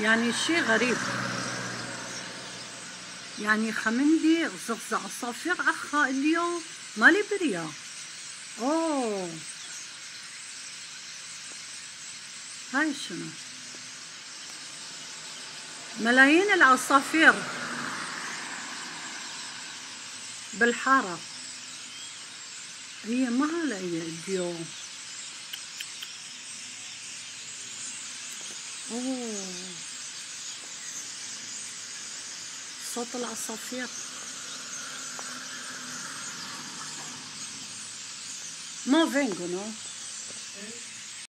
يعني شيء غريب. يعني خمندي غزغز عصافير أخا اليوم مالي بريا. أوه هاي شنو؟ ملايين العصافير بالحارة. هي ما هي اليوم. أوه صوت العصافير. ما vengono.